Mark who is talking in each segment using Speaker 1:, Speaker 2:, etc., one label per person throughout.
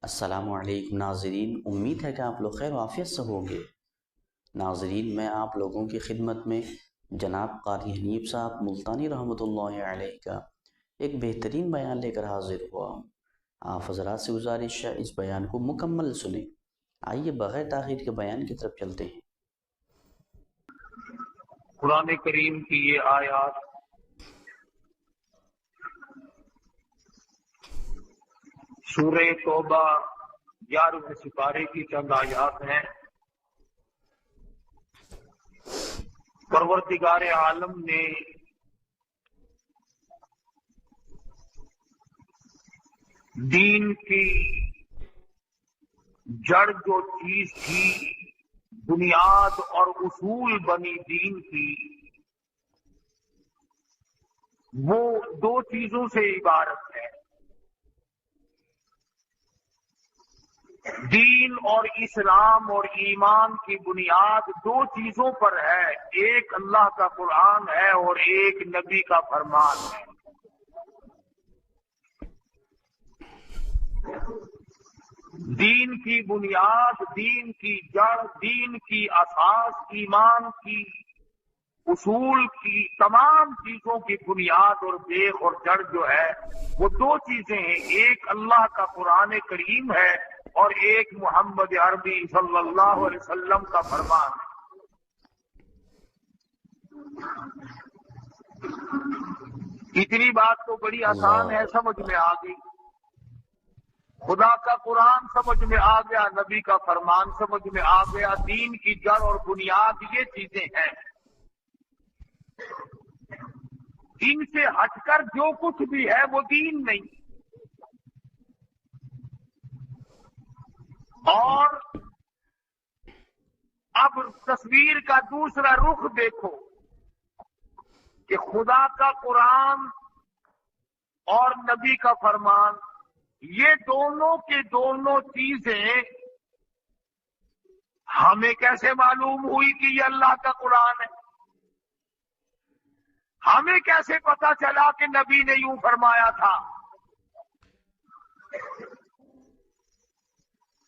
Speaker 1: السلام علیکم ناظرین، امید ہے کہ آپ لوگ خیر و عافیت سے ہوں گے۔ ناظرین، میں آپ لوگوں کی خدمت میں جناب قاری حنیف صاحب ملتانی رحمۃ اللہ علیہ کا ایک بہترین بیان لے کر حاضر ہوا ہوں۔ آپ حضرات سے گزارش ہے اس بیان کو مکمل سنیں۔ آئیے بغیر تاخیر کے بیان کی طرف چلتے ہیں۔
Speaker 2: قرآن کریم کی یہ آیات سورہ توبہ 11ویں سپارے کی چند آیات ہیں۔ پروردگار عالم نے دین کی جڑ جو چیز تھی، بنیاد اور اصول بنی دین کی، وہ دو چیزوں سے عبارت ہے۔ دین اور اسلام اور ایمان کی بنیاد دو چیزوں پر ہے، ایک اللہ کا قرآن ہے اور ایک نبی کا فرمان ہے۔ دین کی بنیاد، دین کی جڑ، دین کی اساس، ایمان کی اصول کی تمام چیزوں کی بنیاد اور بیخ اور جڑ جو ہے وہ دو چیزیں ہیں، ایک اللہ کا قرآن کریم ہے اور ایک محمد عربی صلی اللہ علیہ وسلم کا فرمان ہے۔ اتنی بات تو بڑی آسان ہے، سمجھ میں آ گئی۔ خدا کا قرآن سمجھ میں آ گیا، نبی کا فرمان سمجھ میں آ گیا، دین کی جڑ اور بنیاد یہ چیزیں ہیں۔ ان سے ہٹ کر جو کچھ بھی ہے وہ دین نہیں۔ اور اب تصویر کا دوسرا رخ دیکھو کہ خدا کا قرآن اور نبی کا فرمان، یہ دونوں کے دونوں چیزیں ہمیں کیسے معلوم ہوئی کہ یہ اللہ کا قرآن ہے؟ ہمیں کیسے پتا چلا کہ نبی نے یوں فرمایا تھا؟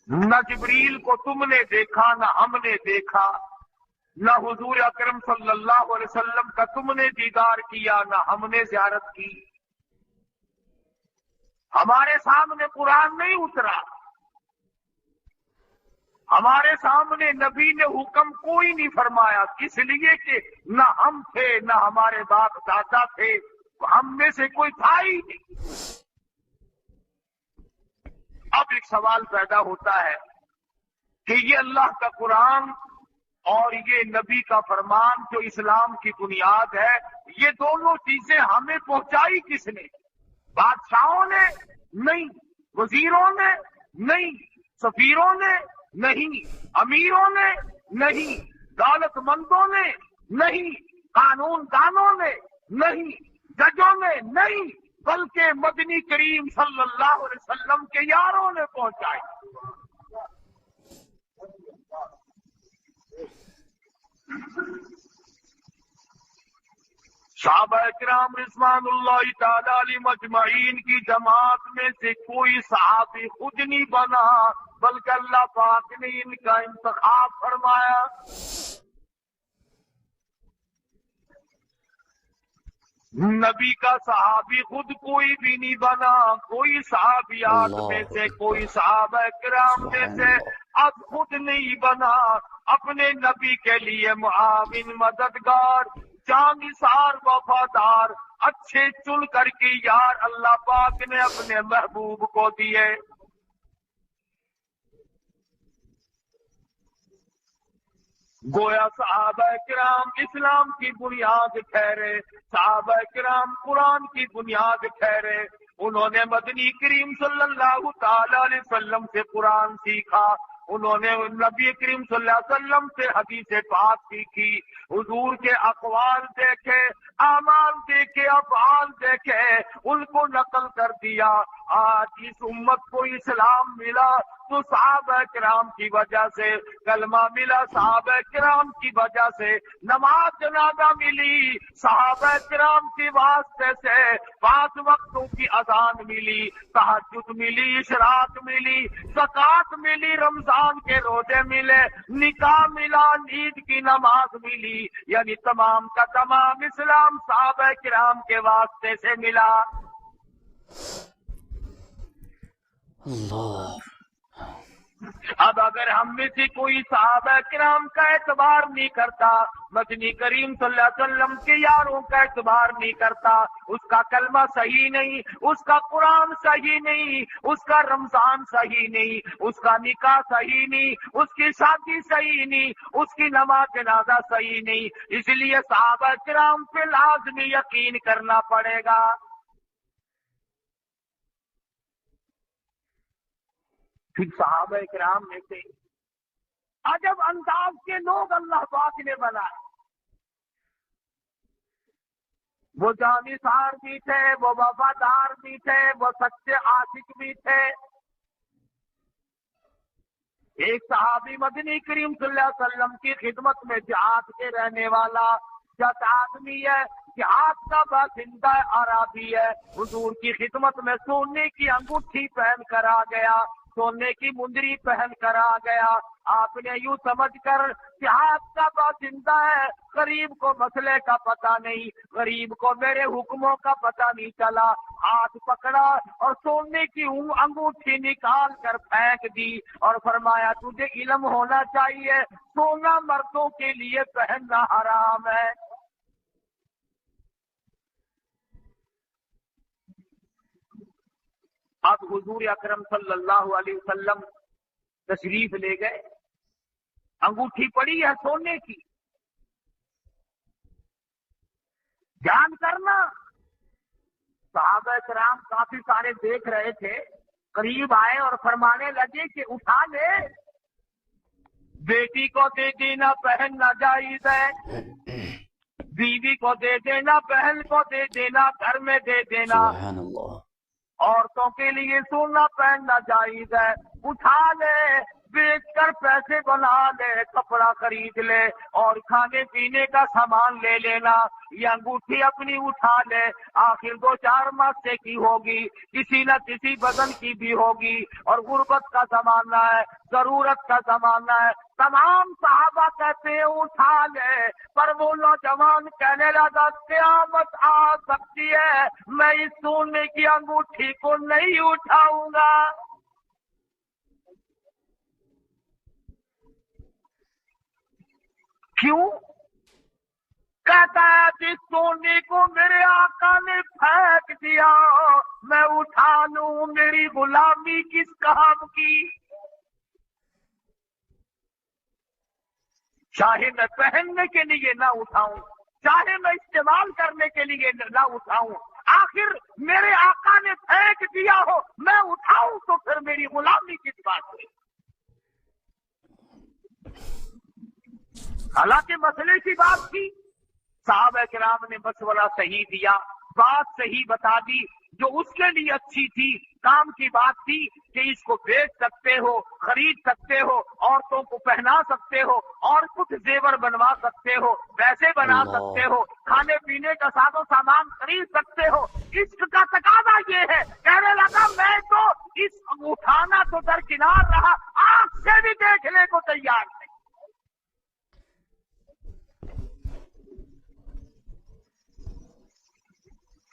Speaker 2: نہ جبریل کو تم نے دیکھا، نہ ہم نے دیکھا، نہ حضور اکرم صلی اللہ علیہ وسلم کا تم نے دیدار کیا، نہ ہم نے زیارت کی۔ ہمارے سامنے قرآن نہیں اترا، ہمارے سامنے نبی نے حکم کوئی نہیں فرمایا، اس لیے کہ نہ ہم تھے نہ ہمارے باپ دادا تھے، ہم میں سے کوئی تھا ہی نہیں۔ اب ایک سوال پیدا ہوتا ہے کہ یہ اللہ کا قرآن اور یہ نبی کا فرمان جو اسلام کی بنیاد ہے، یہ دونوں چیزیں ہمیں پہنچائی کس نے؟ بادشاہوں نے نہیں، وزیروں نے نہیں، سفیروں نے نہیں، امیروں نے نہیں، دولت مندوں نے نہیں، قانون دانوں نے نہیں، ججوں نے نہیں، بلکہ مدنی کریم صلی اللہ علیہ وسلم کے یاروں نے پہنچائی۔ صحابہ کرام رضوان اللہ تعالی علیہم اجمعین کی جماعت میں سے کوئی صحابی خود نہیں بنا، بلکہ اللہ پاک نے ان کا انتخاب فرمایا۔ نبی کا صحابی خود کوئی بھی نہیں بنا، کوئی صحابیات میں سے، کوئی صحابہ کرام میں سے اب خود نہیں بنا، اپنے نبی کے لیے معاون، مددگار، جانثار، وفادار، اچھے چن کر کے یار اللہ پاک نے اپنے محبوب کو دیے۔ گویا صحابہ کرام اسلام کی بنیاد ٹھہرے، صحابہ کرام قرآن کی بنیاد ٹھہرے، انہوں نے مدنی کریم صلی اللہ تعالی علیہ وسلم سے قرآن سیکھا، انہوں نے نبی کریم صلی اللہ علیہ وسلم سے حدیث پاک سیکھی، حضور کے اقوال دیکھے، اعمال دیکھے، افعال دیکھے، ان کو نقل کر دیا۔ آج اس امت کو اسلام ملا تو صحابہ کرام کی وجہ سے، کلمہ ملا صحابہ کرام کی وجہ سے، نماز جنازہ ملی صحابہ کرام کے واسطے سے، 5 وقتوں کی اذان ملی، تہجد ملی، اشراق ملی، زکات ملی، رمضان کے روزے ملے، نکاح ملا، عید کی نماز ملی، یعنی تمام کا تمام اسلام صحابہ کرام کے واسطے سے ملا۔
Speaker 1: اللہ۔
Speaker 2: اب اگر ہم میں سے کوئی صحابہ کرام کا اعتبار نہیں کرتا، مدنی کریم صلی اللہ علیہ وسلم کے یاروں کا اعتبار نہیں کرتا، اس کا کلمہ صحیح نہیں، اس کا قرآن صحیح نہیں، اس کا رمضان صحیح نہیں، اس کا نکاح صحیح نہیں، اس کی شادی صحیح نہیں، اس کی نماز جنازہ صحیح نہیں، اس لیے صحابہ کرام پہ لازمی یقین کرنا پڑے گا۔ پھر صحابہ کرام میں سے عجب انداز کے لوگ اللہ پاک نے بنائے، وہ جانثار بھی تھے، وہ وفادار بھی تھے، وہ سچے عاشق بھی تھے۔ ایک صحابی مدنی کریم صلی اللہ علیہ وسلم کی خدمت میں جہاد کے رہنے والا جس آدمی ہے، جہاد کا باشندہ عربی ہے، حضور کی خدمت میں سونے کی انگوٹھی پہن کر آ گیا، سونے کی مندری پہن کر آ گیا۔ آپ نے یوں سمجھ کر جہاد کا باشندہ ہے، غریب کو مسئلے کا پتہ نہیں، غریب کو میرے حکموں کا پتہ نہیں چلا، ہاتھ پکڑا اور سونے کی انگوٹھی نکال کر پھینک دی اور فرمایا تجھے علم ہونا چاہیے، سونا مردوں کے لیے پہننا حرام ہے۔ اب حضور اکرم صلی اللہ علیہ وسلم تشریف لے گئے، انگوٹھی پڑی ہے سونے کی، دھیان کرنا صحابہ کرام کافی سارے دیکھ رہے تھے، قریب آئے اور فرمانے لگے کہ اٹھا لے، بیٹی کو دے دینا پہننا جائز ہے، بیوی کو دے دینا، بہن کو دے دینا، گھر میں دے دینا،
Speaker 1: سبحان اللہ۔
Speaker 2: عورتوں کے لیے سونا پہننا جائز ہے، اٹھا لے، بیچ کر پیسے بنا لے، کپڑا خرید لے اور کھانے پینے کا سامان لے لینا، یہ انگوٹھی اپنی اٹھا لے، آخر 2-4 ماسے کی ہوگی، کسی نہ کسی بدن کی بھی ہوگی، اور غربت کا زمانہ ہے، ضرورت کا زمانہ ہے۔ تمام صحابہ کہتے ہیں اٹھا لے، پر وہ نوجوان کہنے لگا قیامت آ سکتی ہے، میں اس سونے کی انگوٹھی کو نہیں اٹھاؤں گا۔ کیوں؟ کہتا ہے جس سونے کو میرے آقا نے پھینک دیا میں اٹھا لوں، میری غلامی کس کام کی؟ چاہے میں پہننے کے لیے نہ اٹھاؤں، چاہے میں استعمال کرنے کے لیے نہ اٹھاؤں، آخر میرے آقا نے پھینک دیا ہو میں اٹھاؤں تو پھر میری غلامی کس بات کی؟ حالانکہ مسئلے کی بات تھی، صحابہ کرام نے مشورہ صحیح دیا، بات صحیح بتا دی، جو اس کے لیے اچھی تھی، کام کی بات تھی کہ اس کو بیچ سکتے ہو، خرید سکتے ہو، عورتوں کو پہنا سکتے ہو، اور کچھ زیور بنوا سکتے ہو، پیسے بنا سکتے ہو، کھانے پینے کا ساز و سامان خرید سکتے ہو۔ عشق کا تقاضا یہ ہے، کہنے لگا میں تو اس اٹھانا تو درکنار رہا، آنکھ سے بھی دیکھنے کو تیار نہیں۔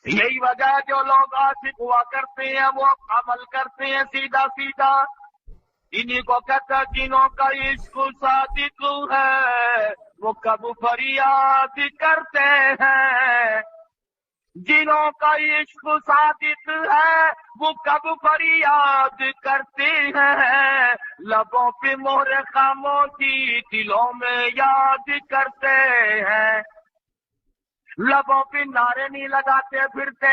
Speaker 2: یہی وجہ ہے جو لوگ عاشق ہوا کرتے ہیں وہ عمل کرتے ہیں سیدھا سیدھا، انہی کو کہتا ہے جنہوں کا عشق صادق ہے وہ کب فریاد کرتے ہیں، جنہوں کا عشق صادق ہے وہ کب فریاد کرتے ہیں، لبوں پہ مہر خاموشی دلوں میں یاد کرتے ہیں، لبوں پہ نعرے نہیں لگاتے پھرتے،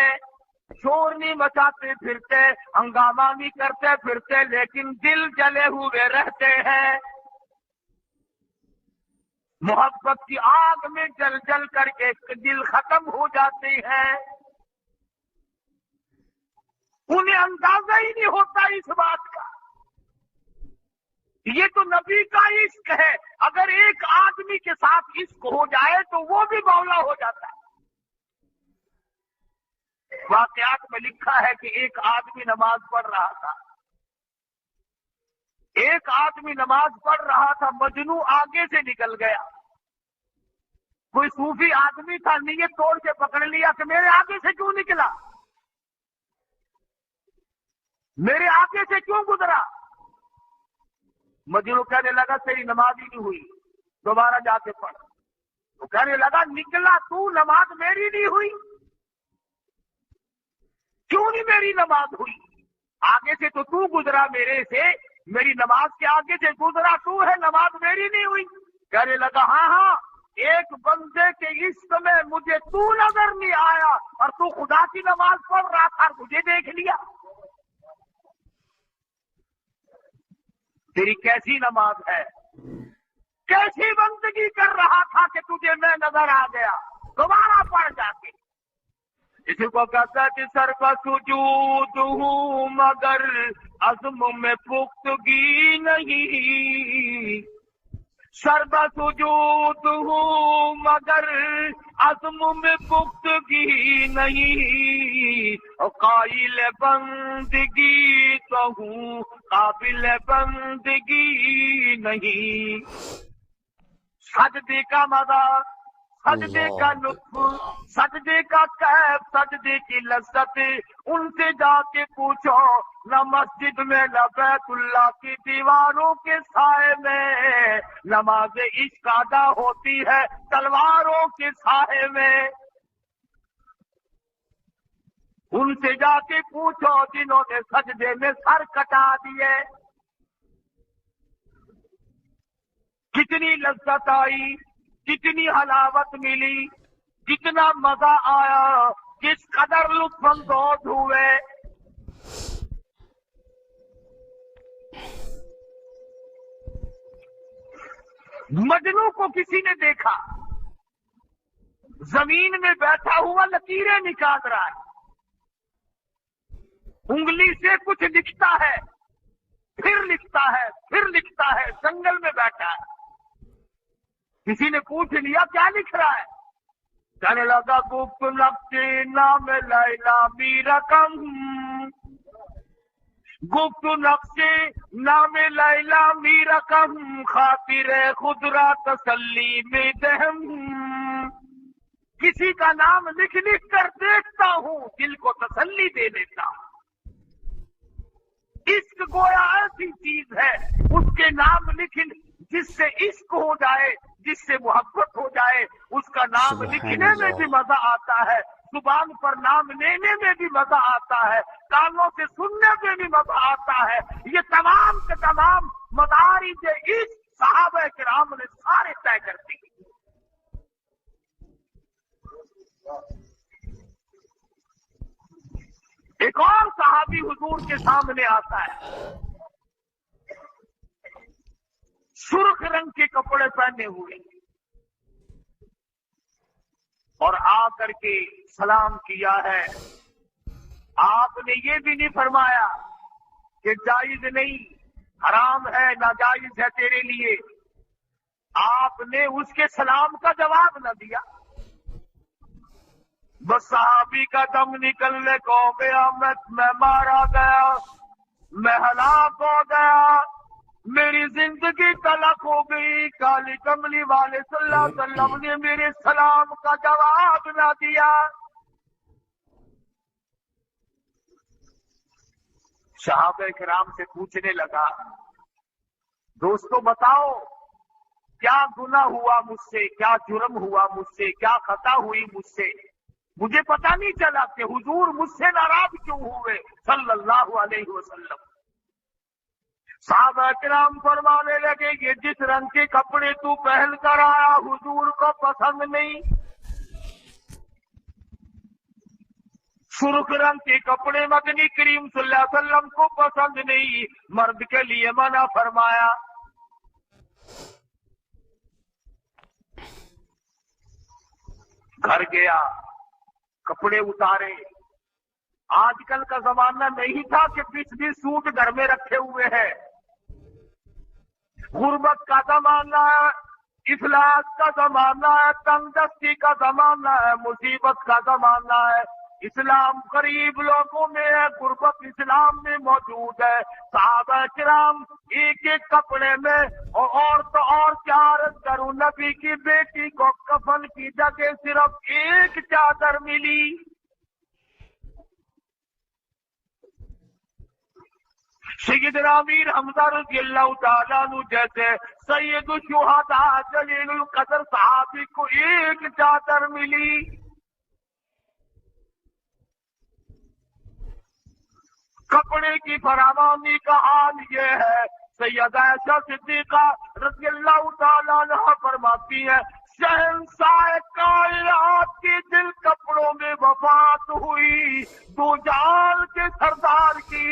Speaker 2: شور نہیں مچاتے پھرتے، ہنگامہ نہیں کرتے پھرتے، لیکن دل جلے ہوئے رہتے ہیں، محبت کی آگ میں جل جل کر کے دل ختم ہو جاتے ہیں، انہیں اندازہ ہی نہیں ہوتا اس بات کا۔ یہ تو نبی کا عشق ہے، اگر ایک آدمی کے ساتھ عشق ہو جائے تو وہ بھی مولا ہو جاتا ہے۔ واقعات میں لکھا ہے کہ ایک آدمی نماز پڑھ رہا تھا، ایک آدمی نماز پڑھ رہا تھا، مجنو آگے سے نکل گیا. کوئی صوفی آدمی تھا، نیت توڑ کے پکڑ لیا کہ میرے آگے سے کیوں نکلا، میرے آگے سے کیوں گزرا. مجنو کہنے لگا تیری نماز ہی نہیں ہوئی، دوبارہ جا کے پڑھ. تو کہنے لگا نکلا تو، نماز میری نہیں ہوئی. کیوں نہیں میری نماز ہوئی؟ آگے سے تو گزرا میرے سے، میری نماز کے آگے سے گزرا تو ہے، نماز میری نہیں ہوئی. کہنے لگا ہاں ایک بندے کے عشق میں مجھے تو نظر نہیں آیا اور تو خدا کی نماز پڑھ رہا تھا اور مجھے دیکھ لیا. تیری کیسی نماز ہے، کیسی بندگی کر رہا تھا کہ تجھے میں نظر آ گیا. دوبارہ پڑھ جا کے. اسی کو کہتا ہے کہ سر کا سجود ہوں مگر عزم میں پختگی نہیں، سر کا سجود ہوں مگر عزم میں پختگی نہیں، قائل بندگی تو ہوں قابل بندگی نہیں. سجدے کا مزہ، سجدے کا لطف، سجدے کا کیف، سجدے کی لذت ان سے جا کے پوچھو. نہ مسجد میں نہ بیت اللہ کی دیواروں کے سائے میں نماز عشق ادا ہوتی ہے تلواروں کے سائے میں. ان سے جا کے پوچھو جنہوں نے سجدے میں سر کٹا دیے. کتنی لذت آئی، کتنی حلاوت ملی، کتنا مزہ آیا، کس قدر لطف اندوز ہوئے. مجنو کو کسی نے دیکھا زمین میں بیٹھا ہوا لکیریں نکال رہا ہے، انگلی سے کچھ لکھتا ہے، پھر لکھتا ہے، پھر لکھتا ہے، جنگل میں بیٹھا ہے. کسی نے پوچھ لیا کیا لکھ رہا ہے؟ کہنے لگا گفت نقش نام لیلا می رقم، گفت نقش نام لیلا می رقم، خاطر خود را تسلی میں دہم. کسی کا نام لکھ لکھ کر دیکھتا ہوں، دل کو تسلی دے دیتا ہوں. عشق گویا ایسی چیز ہے، اس کے نام لکھ، جس سے عشق ہو جائے، جس سے محبت ہو جائے، اس کا نام لکھنے میں بھی مزہ آتا ہے، زبان پر نام لینے میں بھی مزہ آتا ہے، کانوں سے سننے میں بھی مزہ آتا ہے. یہ تمام کے تمام مدارج عشق صحابہ کرام نے سارے طے کر دی. ایک اور صحابی حضور کے سامنے آتا ہے، سرخ رنگ کے کپڑے پہنے ہوئے، اور آ کر کے سلام کیا ہے. آپ نے یہ بھی نہیں فرمایا کہ جائز نہیں، حرام ہے، ناجائز ہے تیرے لیے. آپ نے اس کے سلام کا جواب نہ دیا. بس صحابی کا دم نکلنے کو ہو گیا، میں مارا گیا، میں ہلاک ہو گیا، میری زندگی تلخ ہو گئی. کالی کملی والے صلی اللہ علیہ وسلم نے میرے سلام کا جواب نہ دیا. صحابہ کرام سے پوچھنے لگا، دوستو بتاؤ کیا گناہ ہوا مجھ سے، کیا جرم ہوا مجھ سے، کیا خطا ہوئی مجھ سے، مجھے پتا نہیں چلا کہ حضور مجھ سے ناراض کیوں ہوئے صلی اللہ علیہ وسلم. صحابہ کرام فرمانے لگے کہ جس رنگ کے کپڑے تو پہن کر آیا حضور کو پسند نہیں. سرخ رنگ کے کپڑے مدنی کریم صلی اللہ علیہ وسلم کو پسند نہیں، مرد کے لیے منع فرمایا. گھر گیا، کپڑے اتارے. آج کل کا زمانہ نہیں تھا کہ 20 سوٹ گھر میں رکھے ہوئے ہیں. غربت کا زمانہ ہے، افلاس کا زمانہ ہے، تنگ دستی کا زمانہ ہے، مصیبت کا زمانہ ہے. اسلام قریب لوگوں میں ہے، غربت اسلام میں موجود ہے۔ صحابہ کرام ایک ایک کپڑے میں، اور تو اور کیا عرض کروں، نبی کی بیٹی کو کفن کی جگہ صرف ایک چادر ملی۔ سیدنا امیر حمزہ رضی اللہ تعالیٰ عنہ جیسے سید الشہداء جلیل القدر صحابی کو ایک چادر ملی۔ کپڑے کی فراوانی کا حال یہ ہے، سیدہ عائشہ صدیقہ رضی اللہ تعالیٰ عنہ فرماتی ہے، شہنشاہ کائنات کے دل کپڑوں میں وفات ہوئی، دو جہان کے سردار کی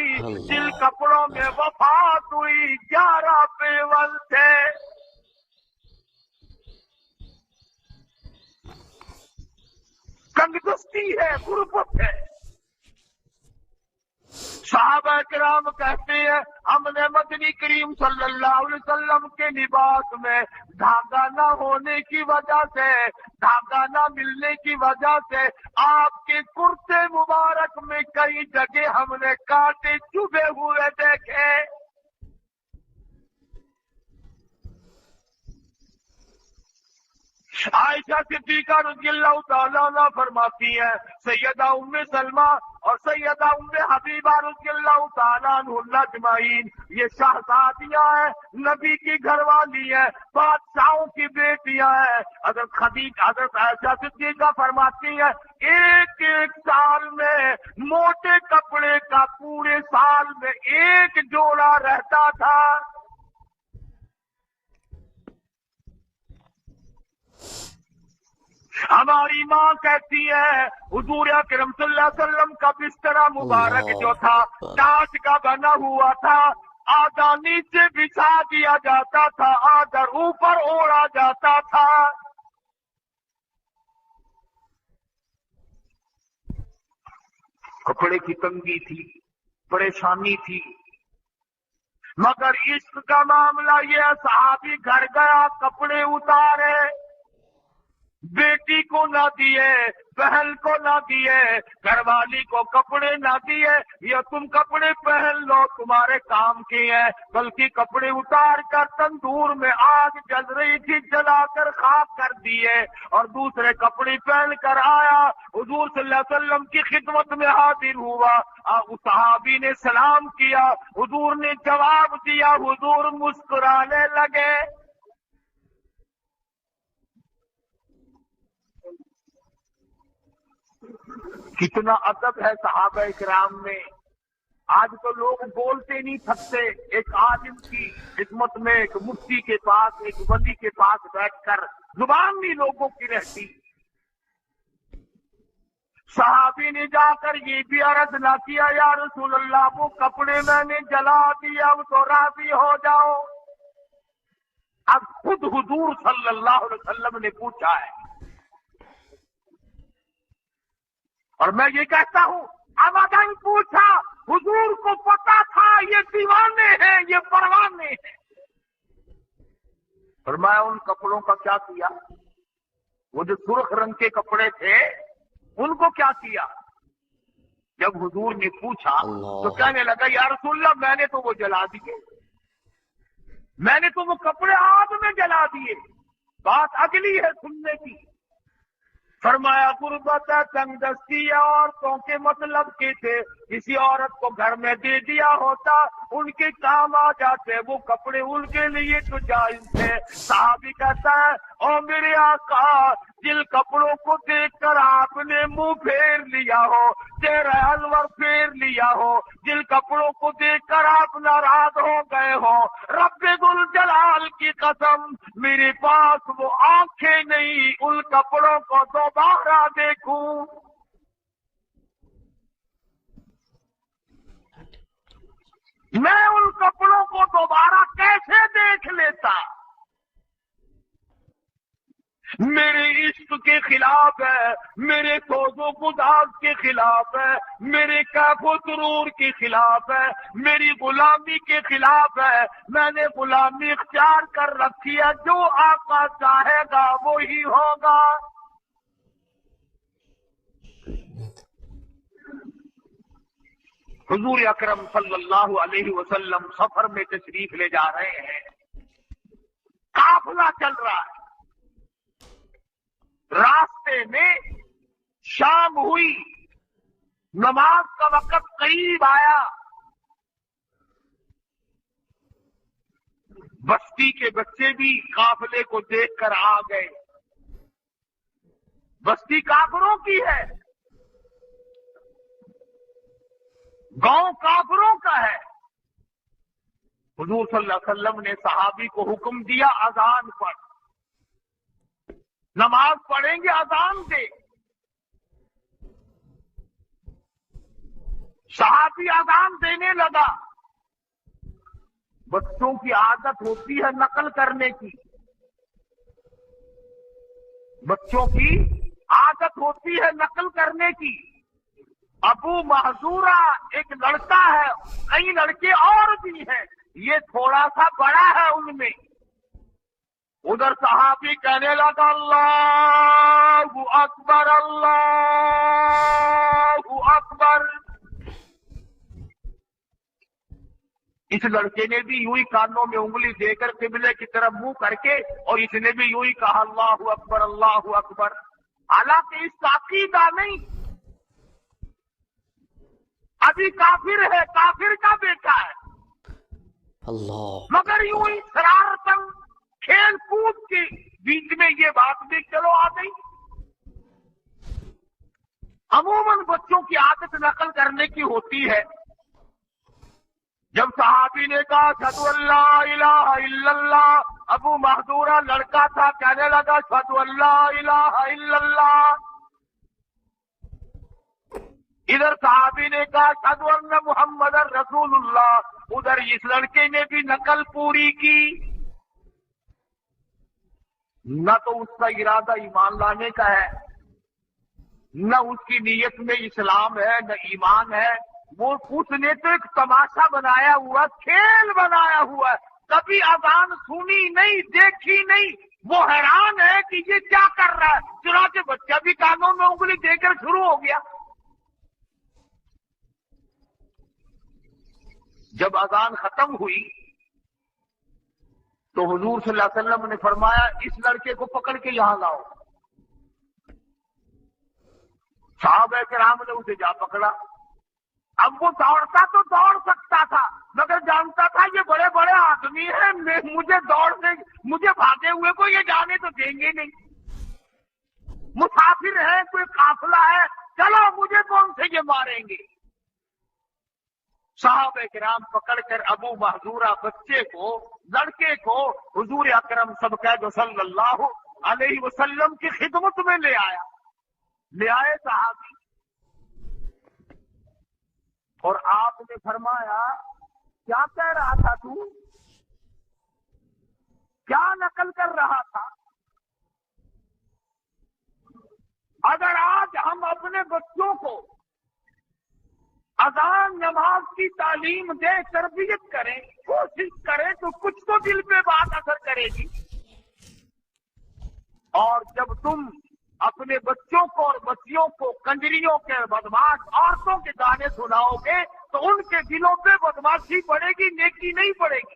Speaker 2: دل کپڑوں میں وفات ہوئی، 11 پیول تھے۔ تنگدستی ہے، غربت ہے۔ صحابہ کرام کہتے ہیں ہم نے مدنی کریم صلی اللہ علیہ وسلم کے لباس میں دھاگا نہ ہونے کی وجہ سے، دھاگا نہ ملنے کی وجہ سے آپ کے کرتے مبارک میں کئی جگہ ہم نے کانٹے چبھے ہوئے دیکھے۔ عائشہ صدیقہ رضی اللہ تعالیٰ عنہ فرماتی ہے، سیدہ ام سلمہ اور سیدہ ام حبیبہ رضی اللہ تعالیٰ عنہ اجمعین، یہ شہزادیاں ہیں، نبی کی گھر والی ہیں، بادشاہوں کی بیٹیاں ہیں۔ حضرت عائشہ صدیقہ فرماتی ہیں ایک ایک سال میں موٹے کپڑے کا پورے سال میں ایک جوڑا رہتا تھا۔ ہماری ماں کہتی ہے حضور اکرم صلی اللہ علیہ وسلم کا بستر مبارک جو تھا ٹاٹ کا بنا ہوا تھا، آدھا نیچے بچھا دیا جاتا تھا، آدھا اوپر اوڑا جاتا تھا۔ کپڑے کی تنگی تھی، پریشانی تھی، مگر عشق کا معاملہ یہ، صحابی گھر گیا، کپڑے اتارے، بیٹی کو نہ دیے، بہن کو نہ دیے، گھر والی کو کپڑے نہ دیے، یہ تم کپڑے پہن لو تمہارے کام کے ہیں، بلکہ کپڑے اتار کر تندور میں آگ جل رہی تھی جلا کر خاک کر دیے، اور دوسرے کپڑے پہن کر آیا، حضور صلی اللہ علیہ وسلم کی خدمت میں حاضر ہوا۔ صحابی نے سلام کیا، حضور نے جواب دیا، حضور مسکرانے لگے۔ کتنا ادب ہے صحابہ کرام میں۔ آج تو لوگ بولتے نہیں تھکتے، ایک عالم کی خدمت میں، ایک مفتی کے پاس، ایک ولی کے پاس بیٹھ کر زبان بھی لوگوں کی رہتی۔ صحابی نے جا کر یہ بھی عرض نہ کیا یا رسول اللہ وہ کپڑے میں نے جلا دیا، اب تو راضی ہو جاؤ۔ اب خود حضور صلی اللہ علیہ وسلم نے پوچھا ہے، اور میں یہ کہتا ہوں ابداً پوچھا، حضور کو پتا تھا یہ دیوانے ہیں، یہ پروانے ہیں۔ فرمایا ان کپڑوں کا کیا کیا؟ وہ جو سرخ رنگ کے کپڑے تھے ان کو کیا کیا؟ جب حضور نے پوچھا تو کہنے لگا یا رسول اللہ میں نے تو وہ جلا دیے، میں نے تو وہ کپڑے آگ میں جلا دیے۔ بات اگلی ہے سننے کی۔ فرمایا غربت تنگ دستی عورتوں کے مطلب کے تھے، کسی عورت کو گھر میں دے دیا ہوتا ان کے کام آ جاتے، وہ کپڑے ان کے لیے تو جائز تھے۔ صحابی کہتا ہے او میرے آقا، جن کپڑوں کو دیکھ کر آپ نے منہ پھیر لیا ہو، چہرہ انور پھیر لیا ہو، جن کپڑوں کو دیکھ کر آپ ناراض ہو گئے ہو، رب ذل جلال کی قسم میرے پاس وہ آنکھیں نہیں ان کپڑوں کو دوبارہ دیکھوں۔ میں ان کپڑوں کو دوبارہ کیسے دیکھ لیتا؟ میرے عشق کے خلاف ہے، میرے فوز و گداز کے خلاف ہے، میرے کیف و سرور کے خلاف ہے، میری غلامی کے خلاف ہے۔ میں نے غلامی اختیار کر رکھی ہے، جو آقا چاہے گا وہی ہوگا۔ حضور اکرم صلی اللہ علیہ وسلم سفر میں تشریف لے جا رہے ہیں، قافلہ چل رہا ہے، راستے میں شام ہوئی، نماز کا وقت قریب آیا، بستی کے بچے بھی قافلے کو دیکھ کر آ گئے۔ بستی کافروں کی ہے، گاؤں کافروں کا ہے۔ حضور صلی اللہ علیہ وسلم نے صحابی کو حکم دیا اذان پڑھ، نماز پڑھیں گے اذان دے۔ صحابی اذان دینے لگا۔ بچوں کی عادت ہوتی ہے نقل کرنے کی، بچوں کی عادت ہوتی ہے نقل کرنے کی۔ ابو محذورہ ایک لڑکا ہے، کئی لڑکے اور بھی ہیں، یہ تھوڑا سا بڑا ہے ان میں۔ ادھر صحابی کہنے لگا اللہ اکبر اللہ اکبر۔ اس لڑکے نے بھی یوں ہی کانوں میں انگلی دے کر قبلے کی طرف منہ کر کے، اور اس نے بھی یوں ہی کہا اللہ اکبر اللہ اکبر۔ حالانکہ اس کا عقیدہ نہیں، ابھی کافر ہے، کافر کا بیٹا ہے،
Speaker 1: اللہ،
Speaker 2: مگر یوں ہی شرارتن کھیل کود کے بیچ میں یہ بات بھی چلو آ گئی۔ عموماً بچوں کی عادت نقل کرنے کی ہوتی ہے۔ جب صحابی نے کہا اشہدو ان لا الہ الا اللہ، ابو محذورہ لڑکا تھا، کہنے لگا اشہدو ان لا الہ الا اللہ۔ ادھر صحابی نے کہا اشہدو ان محمد رسول اللہ، ادھر اس لڑکے نے بھی نقل پوری کی۔ نہ تو اس کا ارادہ ایمان لانے کا ہے، نہ اس کی نیت میں اسلام ہے، نہ ایمان ہے۔ وہ اس نے تو ایک تماشا بنایا ہوا، کھیل بنایا ہوا ہے، کبھی اذان سنی نہیں، دیکھی نہیں، وہ حیران ہے کہ یہ کیا کر رہا ہے۔ چنانچہ بچہ بھی کانوں میں انگلی دے کر شروع ہو گیا۔ جب اذان ختم ہوئی تو حضور صلی اللہ علیہ وسلم نے فرمایا اس لڑکے کو پکڑ کے یہاں لاؤ۔ صحابہ کرام نے اسے جا پکڑا۔ اب وہ دوڑتا تو دوڑ سکتا تھا، مگر جانتا تھا یہ بڑے بڑے آدمی ہیں، مجھے بھاگے ہوئے کو یہ جانے تو دیں گے نہیں، مسافر ہے، کوئی قافلہ ہے، چلو مجھے کون سے یہ ماریں گے۔ صحابہ کرام پکڑ کر ابو محذورہ بچے کو، لڑکے کو حضور اکرم صلی اللہ علیہ وسلم کی خدمت میں لے آئے صحابی، اور آپ نے فرمایا کیا کہہ رہا تھا تو؟ کیا نقل کر رہا تھا؟ اگر آج ہم اپنے بچوں کو اذان نماز کی تعلیم دے، تربیت کریں، کوشش کریں تو کچھ تو دل پہ بات اثر کرے گی۔ اور جب تم اپنے بچوں کو اور بچیوں کو کنجریوں کے بدماش عورتوں کے گانے سناؤ گے تو ان کے دلوں پہ بدماشی پڑے گی، نیکی نہیں پڑے گی۔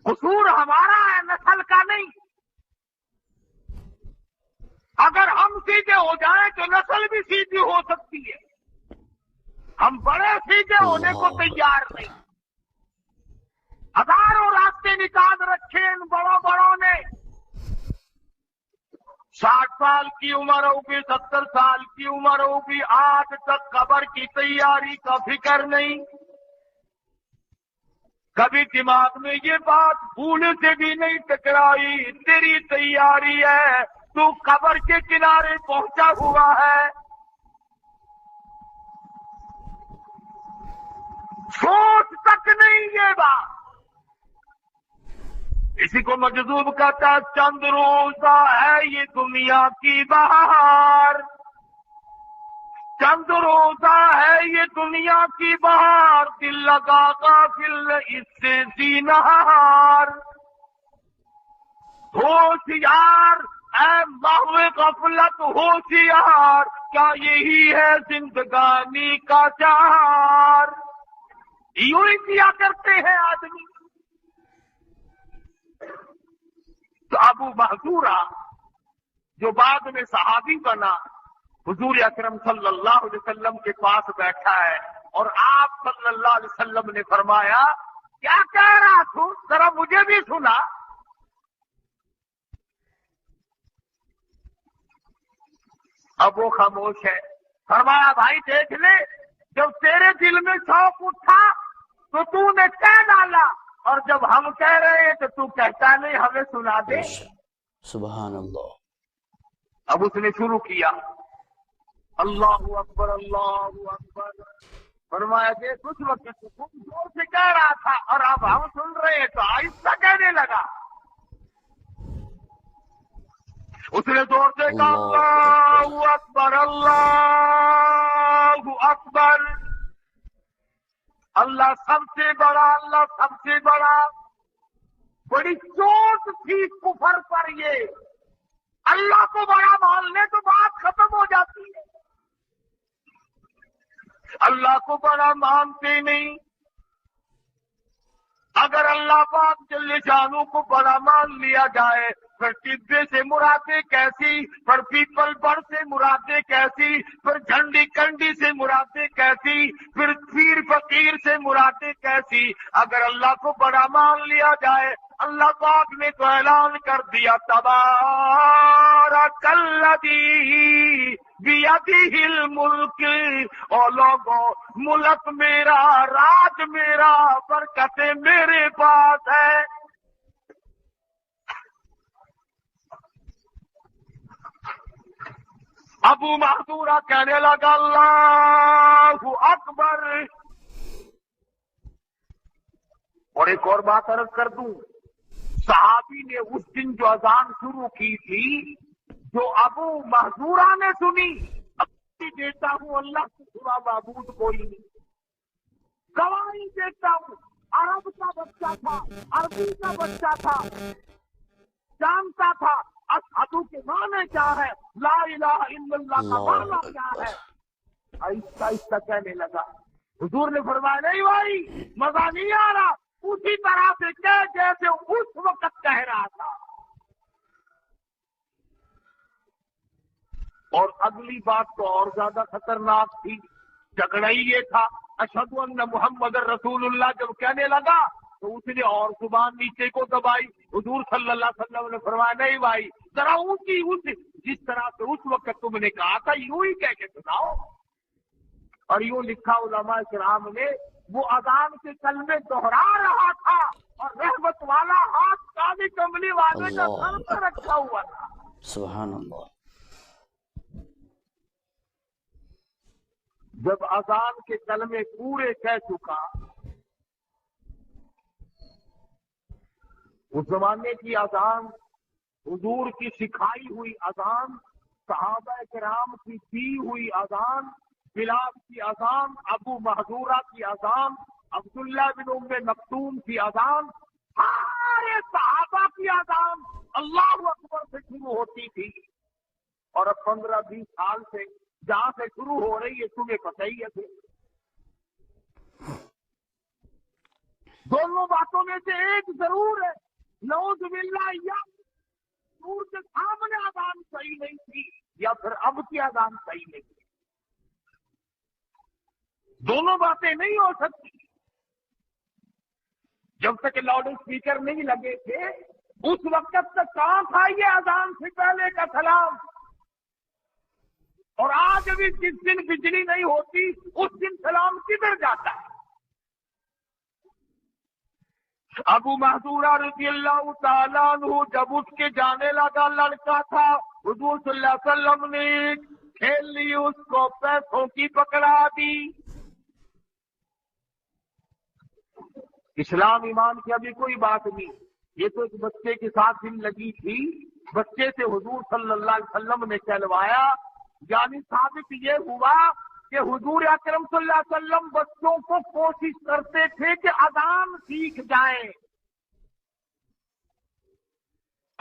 Speaker 2: قصور ہمارا ہے، نسل کا نہیں۔ اگر ہم سیدھے ہو جائیں تو نسل بھی سیدھی ہو سکتی ہے۔ ہم بڑے سیدھے ہونے کو تیار نہیں۔ ہزاروں راستے نکال رکھے ان بڑوں نے۔ 60 سال کی عمر ہوگی، 70 سال کی عمر ہوگی، آج تک قبر کی تیاری کا فکر نہیں۔ کبھی دماغ میں یہ بات بھول سے بھی نہیں ٹکرائی، تیری تیاری ہے، تو قبر کے کنارے پہنچا ہوا ہے۔ سوچ تک نہیں یہ بات۔ اسی کو مجذوب کہتا ہے چند روزہ ہے یہ دنیا کی بہار، چند روزہ ہے یہ دنیا کی بہار، دل لگا غافل اس سے زینہار۔ ہوشیار اے محو غفلت ہوشیار، کیا یہی ہے زندگانی کا چار؟ یوں ہی کیا کرتے ہیں آدمی۔ تو ابو محذورہ جو بعد میں صحابی بنا، حضور اکرم صلی اللہ علیہ وسلم کے پاس بیٹھا ہے، اور آپ صلی اللہ علیہ وسلم نے فرمایا کیا کہہ رہا تو ذرا مجھے بھی سنا۔ اب وہ خاموش ہے۔ فرمایا بھائی دیکھ لے، جب تیرے دل میں شوق اٹھا تو نے کہہ ڈالا، اور جب ہم کہہ رہے ہیں تو کہتا نہیں ہمیں سنا دے۔
Speaker 1: سبحان اللہ۔
Speaker 2: اب اس نے شروع کیا اللہ اکبر اللہ اکبر۔ فرمایا دیکھ اس وقت تو زور سے کہہ رہا تھا، اور اب ہم سن رہے ہیں تو آہستہ کہنے لگا۔ اس نے زور سے کہا اللہ اکبر اللہ اکبر، اللہ سب سے بڑا، اللہ سب سے بڑا۔ بڑی چوٹ تھی کفر پر یہ، اللہ کو بڑا مان لے تو بات ختم ہو جاتی ہے، اللہ کو بڑا مانتے نہیں۔ اگر اللہ پاک جل شانہ کو بڑا مان لیا جائے، پھر ٹبے سے مرادیں کیسی، پھر پیپل بڑ سے مرادیں کیسی، پھر جھنڈی کنڈی سے مرادیں کیسی، پھر پیر فقیر سے مرادیں کیسی۔ اگر اللہ کو بڑا مان لیا جائے، اللہ پاک نے تو اعلان کر دیا تبارک الذی بیدہ الملک، اور لوگوں ملک میرا، راج میرا، برکتیں میرے پاس ہے۔ ابو محذورہ کہنے لگا اللہ اکبر۔ اور ایک اور بات عرض کر دوں، صحابی نے اس دن جو اذان شروع کی تھی، جو ابو محذورہ نے سنی، اب دیتا ہوں اللہ سے سوا معبود کوئی نہیں، گواہی دیتا ہوں، عرب کا بچہ تھا، عربی کا بچہ تھا، جانتا تھا اشہدو کے معنی کیا ہے، لا الہ الا اللہ کا معنی کیا ہے۔ آہستہ آہستہ کہنے لگا۔ حضور نے فرمایا نہیں بھائی مزہ نہیں آ رہا، اسی طرح سے کہہ جیسے اس وقت کہہ رہا تھا۔ اور اگلی بات تو اور زیادہ خطرناک تھی، جھگڑا ہی یہ تھا، اشہدو ان محمد رسول اللہ جب کہنے لگا تو اس نے اور زبان نیچے کو دبائی۔ حضور صلی اللہ علیہ وسلم نے فرمایا نہیں بھائی ذرا اونچی اونچی، جس طرح سے اس وقت تم نے کہا تھا یوں ہی کہہ کے سناؤ۔ اور یوں لکھا علماء کرام نے، وہ اذان کے کلمے دہرا رہا تھا اور رحمت والا ہاتھ کالی کملی والے کا سر پر رکھا ہوا تھا۔
Speaker 1: سبحان اللہ۔
Speaker 2: جب اذان کے کلمے پورے کہہ چکا، اس زمانے کی اذان، حضور کی سکھائی ہوئی اذان، صحابہ کرام کی دی ہوئی اذان، بلال کی اذان، ابو محذورہ کی اذان، عبداللہ بن ام مکتوم کی اذان، سارے صحابہ کی اذان اللہ اکبر سے شروع ہوتی تھی۔ اور اب 15-20 سال سے جہاں سے شروع ہو رہی ہے تمہیں پتہ ہی ہے۔ دونوں باتوں میں سے ایک ضرور ہے، نعوذ باللہ، یا نور کے سامنے اذان صحیح نہیں تھی یا پھر اب کی اذان صحیح نہیں تھی۔ دونوں باتیں نہیں ہو سکتی۔ جب تک لاؤڈ اسپیکر نہیں لگے تھے اس وقت تک کہاں تھا یہ اذان سے پہلے کا سلام؟ اور آج بھی جس دن بجلی نہیں ہوتی اس دن سلام کدھر جاتا ہے؟ ابو محذورہ رضی اللہ تعالیٰ عنہ جب اس کے جانے لگا لڑکا تھا، حضور صلی اللہ علیہ وسلم نے کھیل لی، اس کو پیسوں کی پکڑا دی۔ اسلام ایمان کی ابھی کوئی بات نہیں، یہ تو ایک بچے کے ساتھ دل لگی تھی، بچے سے حضور صلی اللہ علیہ وسلم نے کہلوایا۔ یعنی ثابت یہ ہوا کہ حضور اکرم صلی اللہ علیہ وسلم بچوں کو کوشش کرتے تھے کہ اذان سیکھ جائیں۔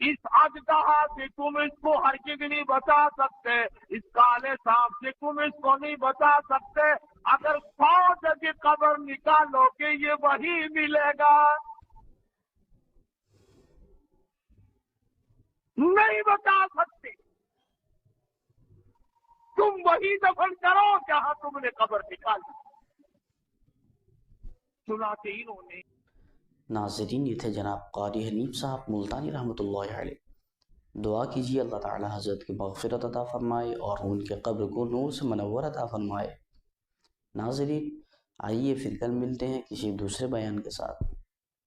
Speaker 2: اس اژدہا سے تم اس کو ہرگز نہیں بچا سکتے، اس کالے سانپ سے تم اس کو نہیں بچا سکتے، اگر 100 جگہ قبر نکالو گے یہ وہی ملے گا، نہیں بچا سکتے، تم وہی دفن کرو جہاں تم نے قبر نکالی۔ چنانچہ انہوں نے
Speaker 1: ناظرین، یہ تھے جناب قاری حنیف صاحب ملتانی رحمۃ اللہ علیہ۔ دعا کیجیے اللہ تعالی حضرت کی مغفرت عطا فرمائے اور ان کے قبر کو نور سے منور عطا فرمائے۔ ناظرین، آئیے پھر کل ملتے ہیں کسی دوسرے بیان کے ساتھ۔